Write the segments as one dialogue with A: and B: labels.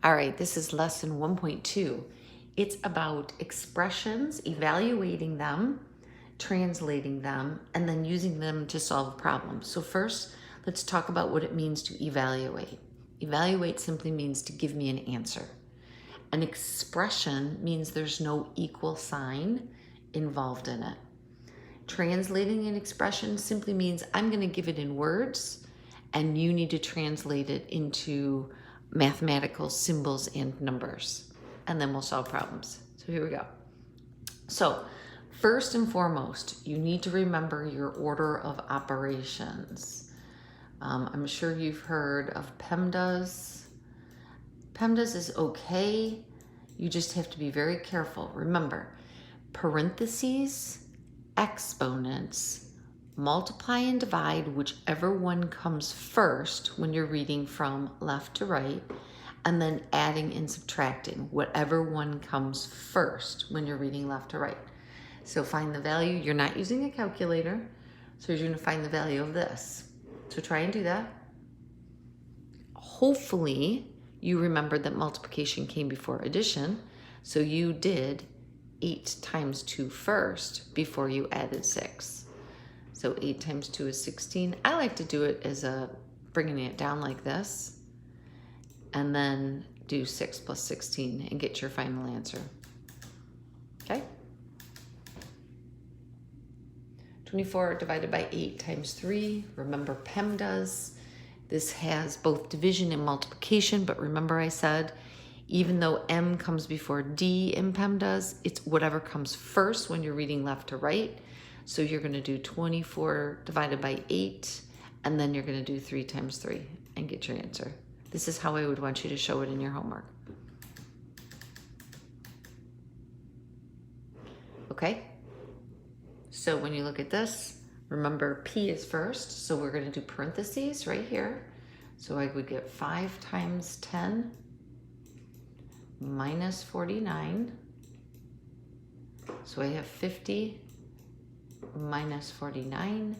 A: All right, this is lesson 1.2. It's about expressions, evaluating them, translating them, and then using them to solve problems. So first, let's talk about what it means to evaluate. Evaluate simply means to give me an answer. An expression means there's no equal sign involved in it. Translating an expression simply means I'm going to give it in words and you need to translate it into mathematical symbols and numbers, and then we'll solve problems. So here we go. So first and foremost, you need to remember your order of operations. I'm sure you've heard of PEMDAS. PEMDAS is okay. You just have to be very careful. Remember, parentheses, exponents, multiply and divide, whichever one comes first when you're reading from left to right, and then adding and subtracting, whatever one comes first when you're reading left to right. So find the value. You're not using a calculator, so you're going to find the value of this. So try and do that. Hopefully you remembered that multiplication came before addition, so you did 8 times 2 first before you added 6. So 8 times 2 is 16. I like to do it as bringing it down like this, and then do 6 plus 16 and get your final answer. Okay? 24 divided by 8 times 3. Remember PEMDAS. This has both division and multiplication, but remember I said, even though M comes before D in PEMDAS, it's whatever comes first when you're reading left to right. So you're going to do 24 divided by 8, and then you're going to do 3 times 3 and get your answer. This is how I would want you to show it in your homework. Okay? So when you look at this, remember P is first, so we're going to do parentheses right here. So I would get 5 times 10 minus 49. So I have 50 minus 49.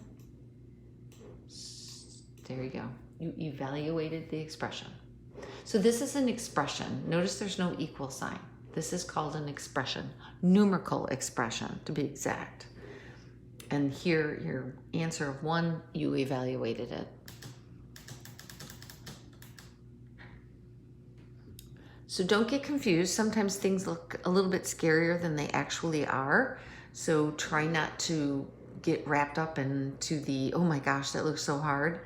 A: There you go. You evaluated the expression. So this is an expression. Notice there's no equal sign. This is called an expression, numerical expression to be exact. And here, your answer of 1, you evaluated it. So don't get confused. Sometimes things look a little bit scarier than they actually are. So try not to get wrapped up into the, oh my gosh, that looks so hard.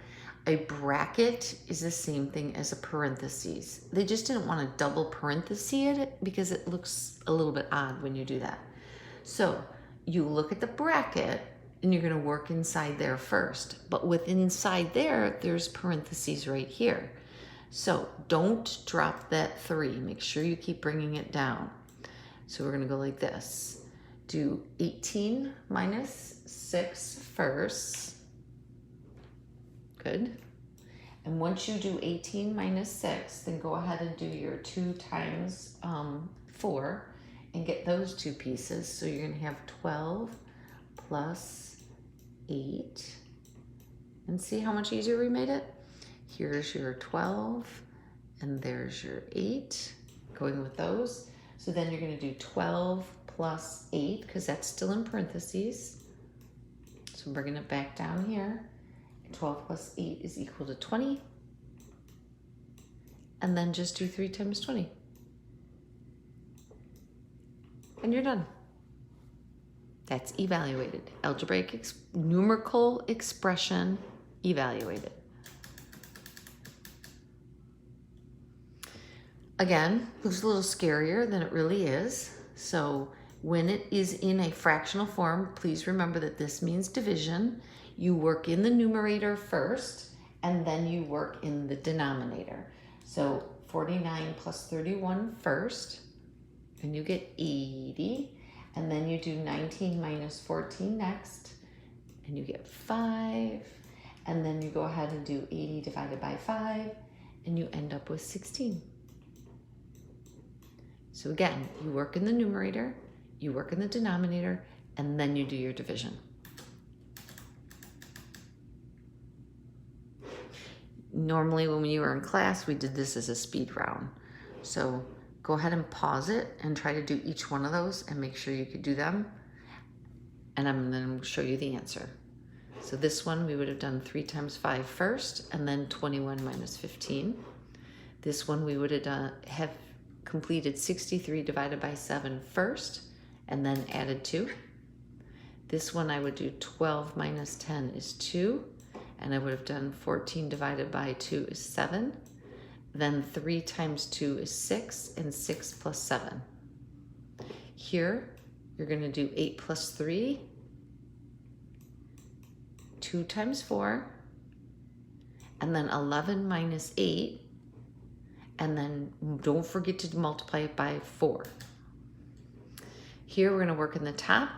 A: A bracket is the same thing as a parentheses. They just didn't want to double parentheses it because it looks a little bit odd when you do that. So you look at the bracket and you're going to work inside there first. But with inside there, there's parentheses right here. So don't drop that 3. Make sure you keep bringing it down. So we're going to go like this. Do 18 minus 6 first. Good. And once you do 18 minus 6, then go ahead and do your 2 times 4 and get those 2 pieces. So you're going to have 12 plus 8. And see how much easier we made it? Here's your 12, and there's your 8, going with those. So then you're going to do 12 plus 8, because that's still in parentheses. So I'm bringing it back down here. 12 plus 8 is equal to 20. And then just do 3 times 20. And you're done. That's evaluated. Algebraic numerical expression evaluated. Again, looks a little scarier than it really is. So when it is in a fractional form, please remember that this means division. You work in the numerator first, and then you work in the denominator. So 49 plus 31 first, and you get 80. And then you do 19 minus 14 next, and you get 5. And then you go ahead and do 80 divided by 5, and you end up with 16. So again, you work in the numerator, you work in the denominator, and then you do your division. Normally when you were in class, we did this as a speed round. So go ahead and pause it and try to do each one of those and make sure you could do them. And I'm going to show you the answer. So this one, we would have done 3 times 5 first, and then 21 minus 15. This one, we would have completed 63 divided by 7 first, and then added 2. This one, I would do 12 minus 10 is 2, and I would have done 14 divided by 2 is 7. Then 3 times 2 is 6, and 6 plus 7. Here, you're going to do 8 plus 3, 2 times 4, and then 11 minus 8, and then don't forget to multiply it by 4. Here we're going to work in the top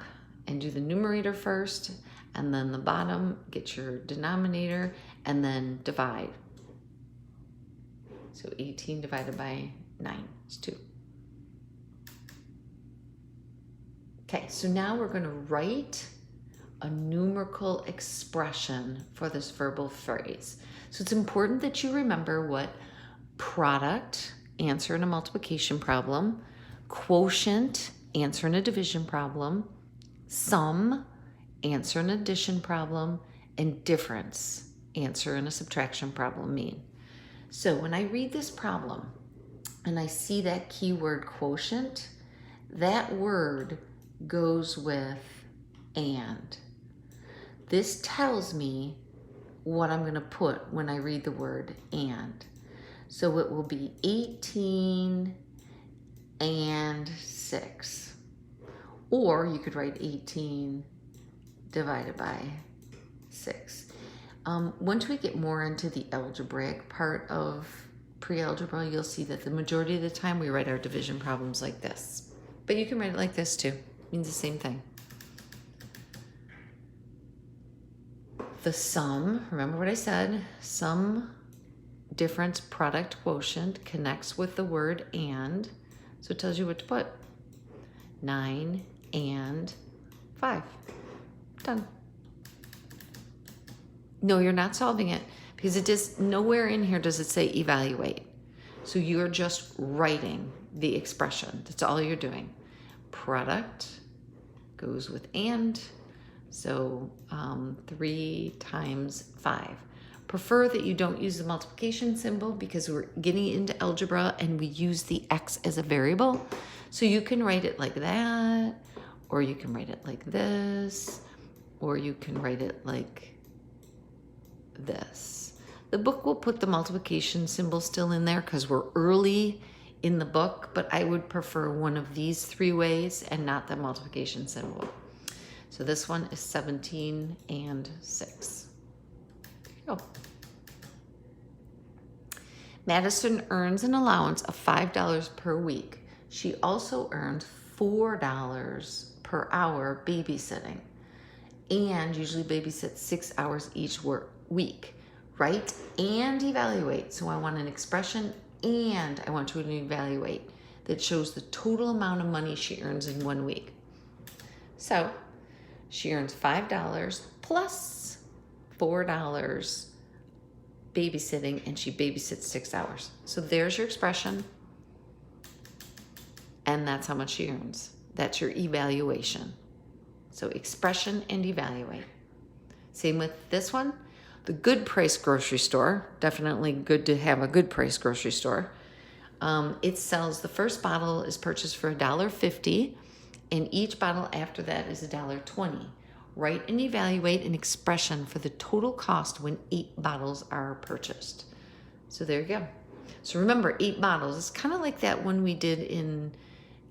A: and do the numerator first, and then the bottom, get your denominator, and then divide. So 18 divided by 9 is 2. Okay, so now we're going to write a numerical expression for this verbal phrase. So it's important that you remember what product, answer in a multiplication problem, quotient, answer in a division problem, sum, answer in an addition problem, and difference, answer in a subtraction problem mean. So when I read this problem and I see that keyword quotient, that word goes with and. This tells me what I'm going to put when I read the word and. So it will be 18 and 6. Or you could write 18 divided by 6. Once we get more into the algebraic part of pre-algebra, you'll see that the majority of the time we write our division problems like this. But you can write it like this too. It means the same thing. The sum, remember what I said, sum, difference, product, quotient connects with the word and, so it tells you what to put. 9 and 5. Done. No, you're not solving it because it is nowhere in here does it say evaluate. So you're just writing the expression. That's all you're doing. Product goes with and. So 3 times 5. Prefer that you don't use the multiplication symbol because we're getting into algebra and we use the x as a variable. So you can write it like that, or you can write it like this, or you can write it like this. The book will put the multiplication symbol still in there because we're early in the book, but I would prefer one of these 3 ways and not the multiplication symbol. So this one is 17 and 6. There you go. Madison earns an allowance of $5 per week. She also earns $4 per hour babysitting and usually babysits 6 hours each week. Write and evaluate. So I want an expression and I want you to evaluate that shows the total amount of money she earns in 1 week. So she earns $5 plus $4 babysitting, and she babysits 6 hours. So there's your expression, and that's how much she earns. That's your evaluation. So expression and evaluate. Same with this one. The Good Price grocery store, definitely good to have a Good Price grocery store. It sells, the first bottle is purchased for $1.50, and each bottle after that is $1.20. Write and evaluate an expression for the total cost when 8 bottles are purchased. So there you go. So remember, 8 bottles is kind of like that one we did in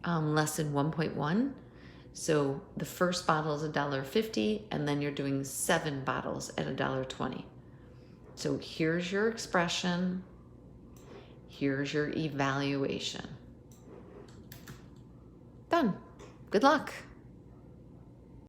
A: lesson 1.1. So the first bottle is $1.50, and then you're doing 7 bottles at $1.20. So here's your expression. Here's your evaluation. Done. Good luck.